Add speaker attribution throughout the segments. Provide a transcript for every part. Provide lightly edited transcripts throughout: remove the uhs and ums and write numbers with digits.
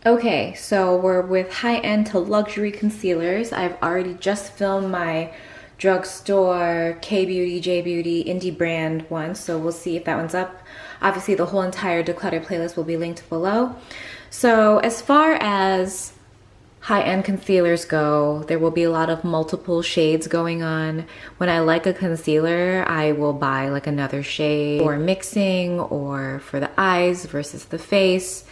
Speaker 1: Okay, so we're with high-end to luxury concealers. I've already just filmed my drugstore, K-Beauty, J-Beauty, indie brand one, so we'll see if that one's up. Obviously, the whole entire Declutter playlist will be linked below. So as far as high-end concealers go, there will be a lot of multiple shades going on. When I like a concealer, I will buy like another shade for mixing or for the eyes versus the face.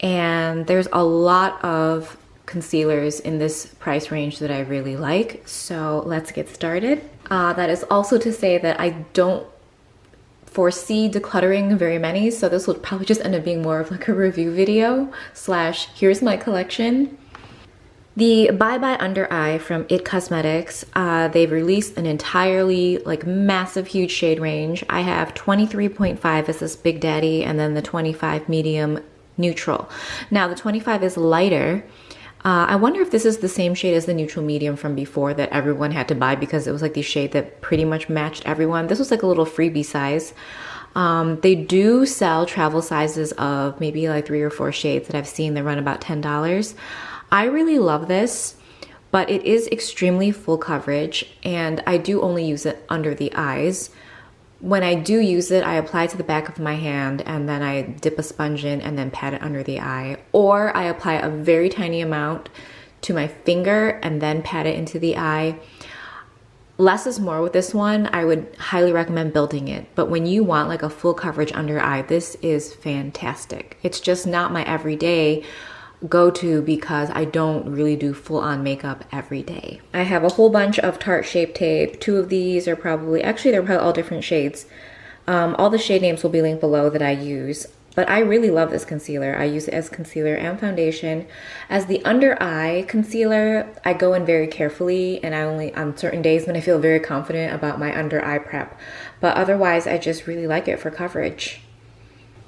Speaker 1: And there's a lot of concealers in this price range that I really like. So let's get started. That is also to say that I don't foresee decluttering very many. So this will probably just end up being more of like a review video slash here's my collection. The Bye Bye Undereye from It Cosmetics, they've released an entirely like massive huge shade range. I have 23.5 as this Big Daddy and then the 25 medium neutral. Now the 25 is lighter. I wonder if this is the same shade as the neutral medium from before that everyone had to buy because it was like the shade that pretty much matched everyone. This was like a little freebie size. They do sell travel sizes of maybe like 3 or 4 shades that I've seen that run about $10. I really love this, but it is extremely full coverage and I do only use it under the eyes. When I do use it, I apply it to the back of my hand and then I dip a sponge in and then pat it under the eye. Or I apply a very tiny amount to my finger and then pat it into the eye. Less is more with this one. I would highly recommend building it. But when you want like a full coverage under eye, this is fantastic. It's just not my everyday go-to because I don't really do full-on makeup every day. I have a whole bunch of Tarte Shape Tape. 2 of these are probably, actually they're probably all different shades. All the shade names will be linked below that I use. But I really love this concealer. I use it as concealer and foundation. As the under eye concealer, I go in very carefully and I only on certain days when I feel very confident about my under eye prep. But otherwise, I just really like it for coverage.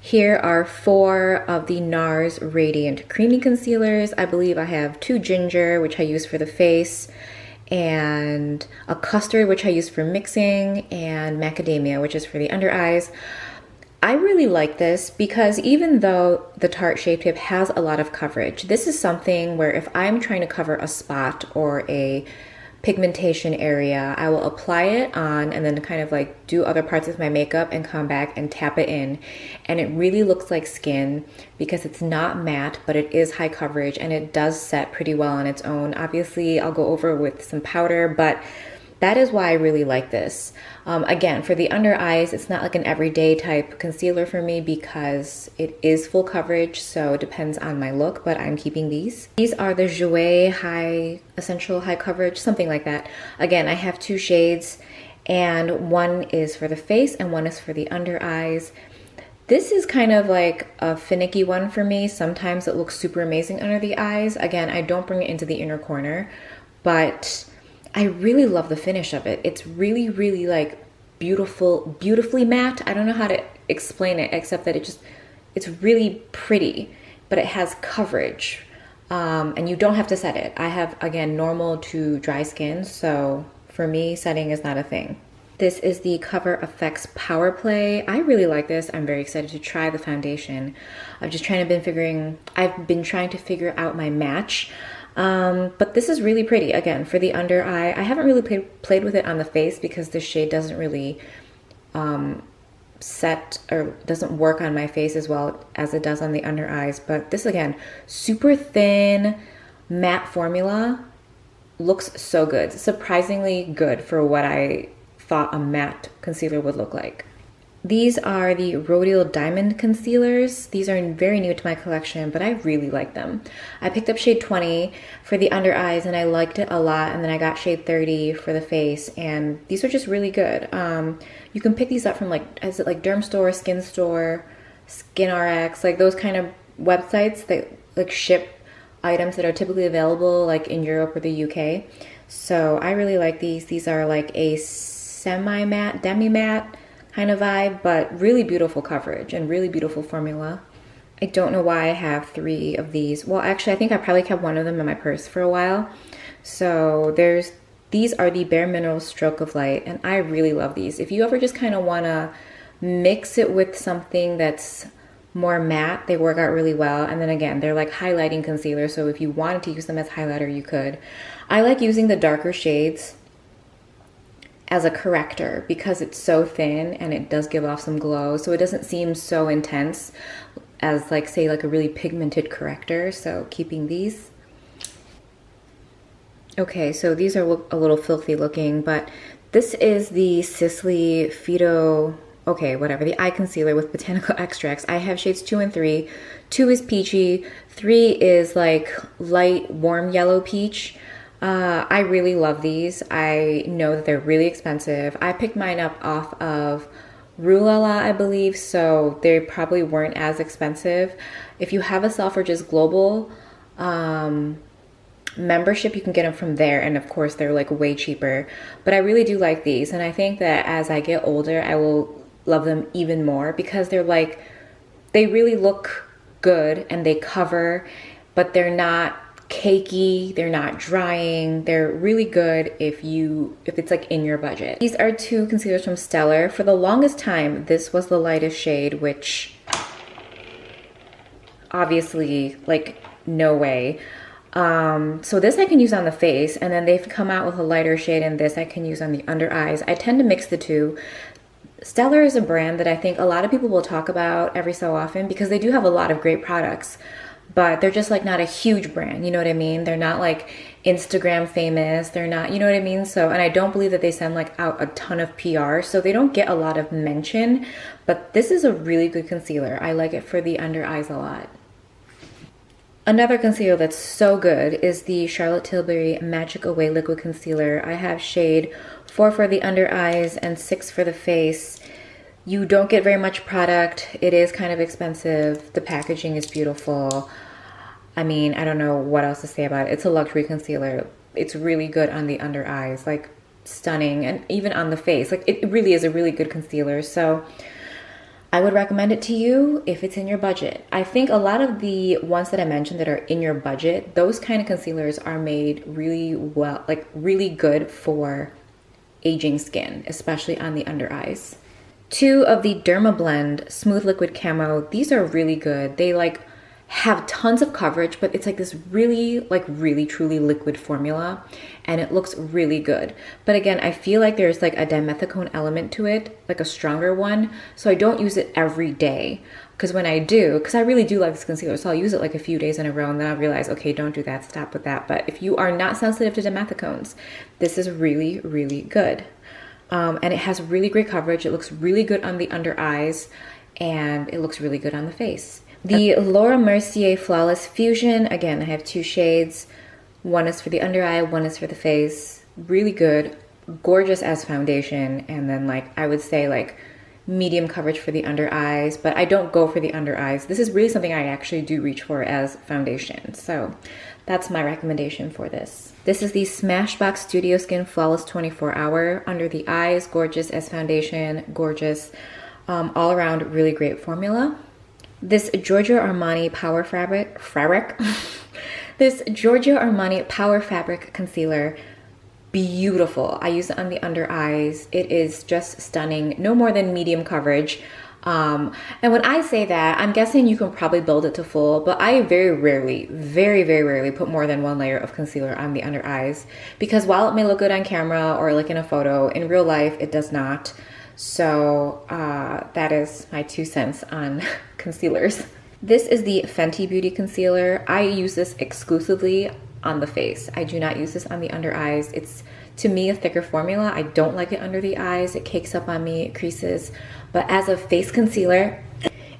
Speaker 1: Here are 4 of the Nars Radiant Creamy Concealers. I believe I have 2 Ginger, which I use for the face, and a Custard, which I use for mixing, and Macadamia, which is for the under eyes. I really like this because even though the Tarte Shape Tape has a lot of coverage, this is something where if I'm trying to cover a spot or a pigmentation area, I will apply it on and then kind of like do other parts of my makeup and come back and tap it in. And it really looks like skin because it's not matte, but it is high coverage and it does set pretty well on its own. Obviously, I'll go over with some powder, but that is why I really like this. Again, for the under eyes, it's not like an everyday type concealer for me because it is full coverage, so it depends on my look, but I'm keeping these. These are the Jouer High Essential High Coverage, something like that. Again, I have 2 shades, and one is for the face and one is for the under eyes. This is kind of like a finicky one for me. Sometimes it looks super amazing under the eyes. Again, I don't bring it into the inner corner, but I really love the finish of it. It's really, really like beautifully matte. I don't know how to explain it except that it's really pretty, but it has coverage. And you don't have to set it. I have, again, normal to dry skin, so for me, setting is not a thing. This is the Cover FX Power Play. I really like this. I'm very excited to try the foundation. I've been trying to figure out my match. But this is really pretty. Again, for the under eye, I haven't really played with it on the face because this shade doesn't really set or doesn't work on my face as well as it does on the under eyes. But this, again, super thin matte formula, looks so good. Surprisingly good for what I thought a matte concealer would look like. These are the Rodial Diamond Concealers. These are very new to my collection, but I really like them. I picked up shade 20 for the under eyes and I liked it a lot, and then I got shade 30 for the face, and these are just really good. You can pick these up from is it like Derm Store, Skin Store, Skin RX, like those kind of websites that like ship items that are typically available like in Europe or the UK. So I really like these. These are like a semi-matte, demi-matte kind of vibe, but really beautiful coverage and really beautiful formula. I don't know why I have 3 of these. Well, actually, I think I probably kept one of them in my purse for a while. So these are the bareMinerals Stroke of Light, and I really love these. If you ever just kind of want to mix it with something that's more matte. They work out really well. And then again, they're like highlighting concealer. So if you wanted to use them as highlighter, you could. I like using the darker shades as a corrector because it's so thin and it does give off some glow. So it doesn't seem so intense as like, say, like a really pigmented corrector. So keeping these. Okay, so these are a little filthy looking, but this is the Sisley Phyto, okay, whatever, the eye concealer with botanical extracts. I have shades 2 and 3. 2 is peachy, 3 is like light warm yellow peach. I really love these. I know that they're really expensive. I picked mine up off of Rodial, I believe, so they probably weren't as expensive. If you have a Selfridges Global membership, you can get them from there, and of course they're like way cheaper. But I really do like these, and I think that as I get older I will love them even more because they're like, they really look good and they cover, but they're not cakey, they're not drying, they're really good if it's like in your budget. These are 2 concealers from Stellar. For the longest time this was the lightest shade, which obviously like no way. So this I can use on the face, and then they've come out with a lighter shade, and this I can use on the under eyes. I tend to mix the two. Stellar is a brand that I think a lot of people will talk about every so often because they do have a lot of great products, but they're just like not a huge brand, you know what I mean? They're not like Instagram famous, they're not, you know what I mean? So, and I don't believe that they send like out a ton of PR, so they don't get a lot of mention, but this is a really good concealer. I like it for the under eyes a lot. Another concealer that's so good is the Charlotte Tilbury Magic Away Liquid Concealer. I have shade 4 for the under eyes and 6 for the face. You don't get very much product. It is kind of expensive. The packaging is beautiful. I mean, I don't know what else to say about it. It's a luxury concealer. It's really good on the under eyes, like stunning, and even on the face. Like it really is a really good concealer. So I would recommend it to you if it's in your budget. I think a lot of the ones that I mentioned that are in your budget, those kind of concealers are made really well, like really good for aging skin, especially on the under eyes. 2 of the Dermablend Smooth Liquid Camo. These are really good. They like have tons of coverage, but it's like this really truly liquid formula, and it looks really good. But again, I feel like there's like a dimethicone element to it, like a stronger one, so I don't use it every day. Because when I do, because I really do like this concealer, so I'll use it like a few days in a row, and then I'll realize, okay, don't do that, stop with that. But if you are not sensitive to dimethicones, this is really, really good. And it has really great coverage. It looks really good on the under eyes, and it looks really good on the face. The Laura Mercier Flawless Fusion, again, I have 2 shades. One is for the under eye, one is for the face. Really good, gorgeous as foundation, and then like I would say like medium coverage for the under eyes, but I don't go for the under eyes. This is really something I actually do reach for as foundation. So that's my recommendation for this. This is the Smashbox Studio Skin Flawless 24 Hour under the eyes, gorgeous as foundation, gorgeous, all around really great formula. This Giorgio Armani Power Fabric this Giorgio Armani Power Fabric Concealer, beautiful. I use it on the under eyes. It is just stunning. No more than medium coverage. And when I say that, I'm guessing you can probably build it to full, but I very rarely put more than 1 layer of concealer on the under eyes, because while it may look good on camera or like in a photo, in real life it does not. So that is my 2 cents on concealers. This is the Fenty Beauty Concealer. I use this exclusively on the face. I do not use this on the under eyes. It's, to me, a thicker formula. I don't like it under the eyes. It cakes up on me, it creases. But as a face concealer,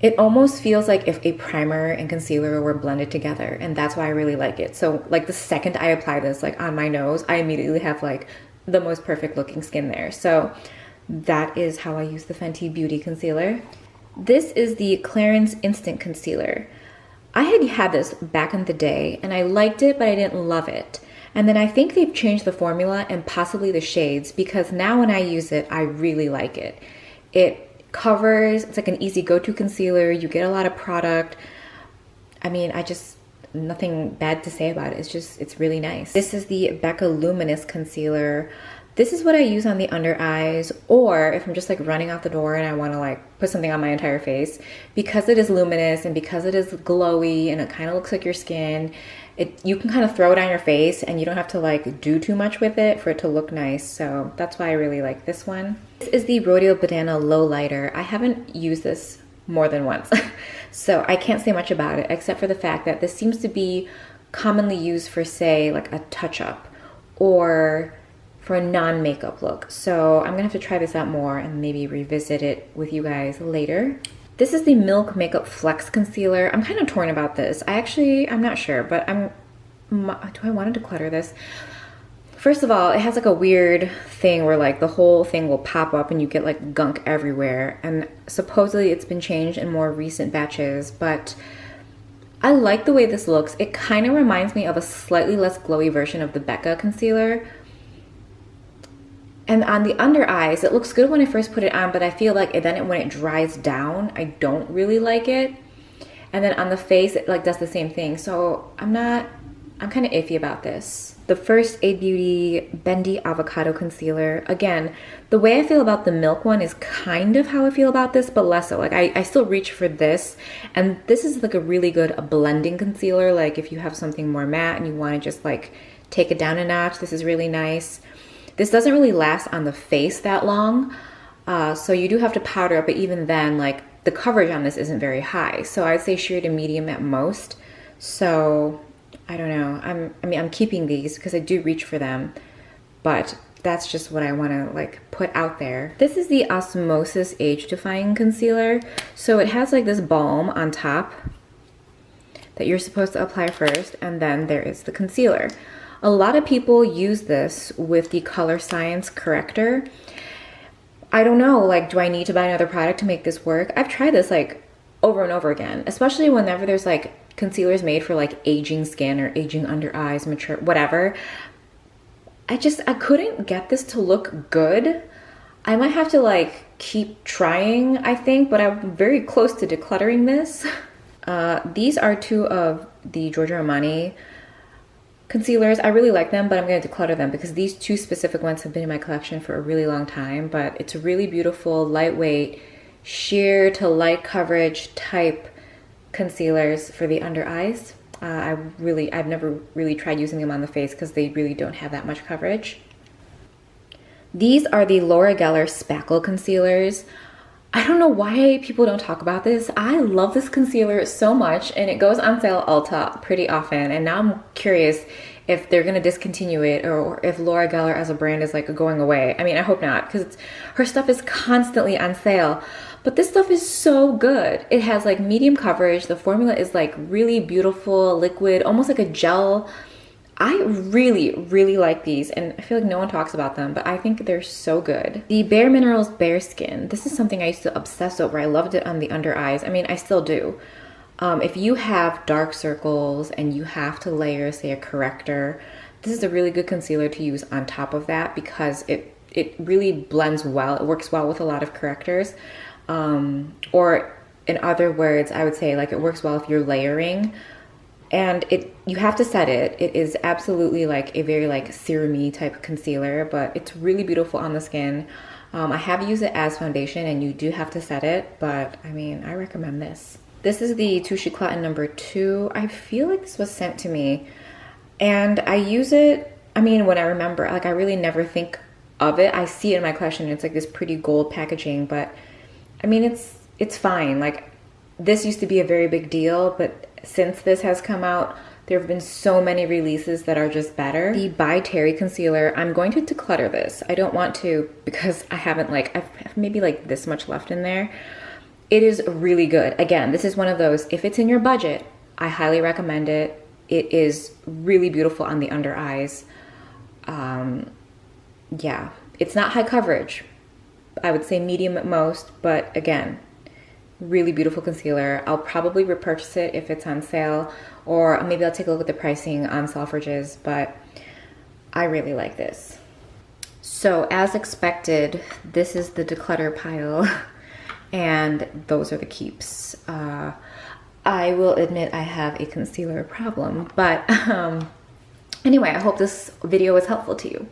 Speaker 1: it almost feels like if a primer and concealer were blended together, and that's why I really like it. So like the second I apply this like on my nose, I immediately have like the most perfect looking skin there. So that is how I use the Fenty Beauty Concealer. This is the Clarins Instant Concealer. I had this back in the day and I liked it, but I didn't love it. And then I think they've changed the formula and possibly the shades, because now when I use it, I really like it. It covers, it's like an easy go-to concealer. You get a lot of product. I mean, nothing bad to say about it. It's really nice. This is the Becca Luminous Concealer. This is what I use on the under eyes, or if I'm just like running out the door and I want to like put something on my entire face. Because it is luminous and because it is glowy and it kind of looks like your skin, you can kind of throw it on your face and you don't have to like do too much with it for it to look nice. So that's why I really like this one. This is the Rodial Banana Lowlighter. I haven't used this more than once, so I can't say much about it except for the fact that this seems to be commonly used for, say, like a touch-up or for a non-makeup look. So I'm gonna have to try this out more and maybe revisit it with you guys later. This is the Milk Makeup Flex Concealer. I'm kind of torn about this. I'm not sure, but do I want to declutter this? First of all, it has like a weird thing where like the whole thing will pop up and you get like gunk everywhere. And supposedly it's been changed in more recent batches, but I like the way this looks. It kind of reminds me of a slightly less glowy version of the Becca concealer. And on the under eyes, it looks good when I first put it on, but I feel like when it dries down, I don't really like it. And then on the face, it like does the same thing. So I'm kind of iffy about this. The first A Beauty Bendy Avocado Concealer. Again, the way I feel about the Milk one is kind of how I feel about this, but less so. Like I still reach for this. And this is like a really good blending concealer. Like if you have something more matte and you want to just like take it down a notch, this is really nice. This doesn't really last on the face that long, so you do have to powder it, but even then, like, the coverage on this isn't very high. So I'd say sheer to medium at most. So, I don't know. I'm keeping these because I do reach for them, but that's just what I want to, like, put out there. This is the Osmosis Age-Defying Concealer. So it has, like, this balm on top that you're supposed to apply first, and then there is the concealer. A lot of people use this with the Color Science corrector. I don't know, like, do I need to buy another product to make this work? I've tried this like over and over again, especially whenever there's like concealers made for like aging skin or aging under eyes, mature, whatever. I couldn't get this to look good. I might have to like keep trying, I think, but I'm very close to decluttering this. These are two of the Giorgio Armani concealers. I really like them, but I'm going to declutter them because these two specific ones have been in my collection for a really long time. But it's a really beautiful, lightweight, sheer to light coverage type concealers for the under eyes. I've never really tried using them on the face because they really don't have that much coverage. These are the Laura Geller Spackle concealers. I don't know why people don't talk about this. I love this concealer so much, and it goes on sale at Ulta pretty often. And now I'm curious if they're gonna discontinue it or if Laura Geller as a brand is like going away. I mean, I hope not, because her stuff is constantly on sale. But this stuff is so good. It has like medium coverage. The formula is like really beautiful, liquid, almost like a gel. I really, really like these, and I feel like no one talks about them, but I think they're so good. The bareMinerals Bareskin. This is something I used to obsess over. I loved it on the under eyes. I mean, I still do. If you have dark circles and you have to layer, say, a corrector, this is a really good concealer to use on top of that because it really blends well. It works well with a lot of correctors. Or in other words, I would say like it works well if you're layering. And you have to set it. It is absolutely like a very like serum-y type concealer, but it's really beautiful on the skin. I have used it as foundation and you do have to set it, but I mean, I recommend this. This is the Touche Éclat number 2. I feel like this was sent to me and I use it, I mean, when I remember, like I really never think of it. I see it in my collection. It's like this pretty gold packaging, but I mean, it's fine. Like this used to be a very big deal, but since this has come out, there have been so many releases that are just better. The By Terry concealer, I'm going to declutter this. I don't want to because I haven't I've maybe like this much left in there. It is really good. Again, this is one of those, if it's in your budget, I highly recommend it. It is really beautiful on the under eyes. Yeah, it's not high coverage. I would say medium at most, but again, really beautiful concealer. I'll probably repurchase it if it's on sale, or maybe I'll take a look at the pricing on Selfridges, but I really like this. So as expected, this is the declutter pile and those are the keeps. I will admit I have a concealer problem, but anyway, I hope this video was helpful to you.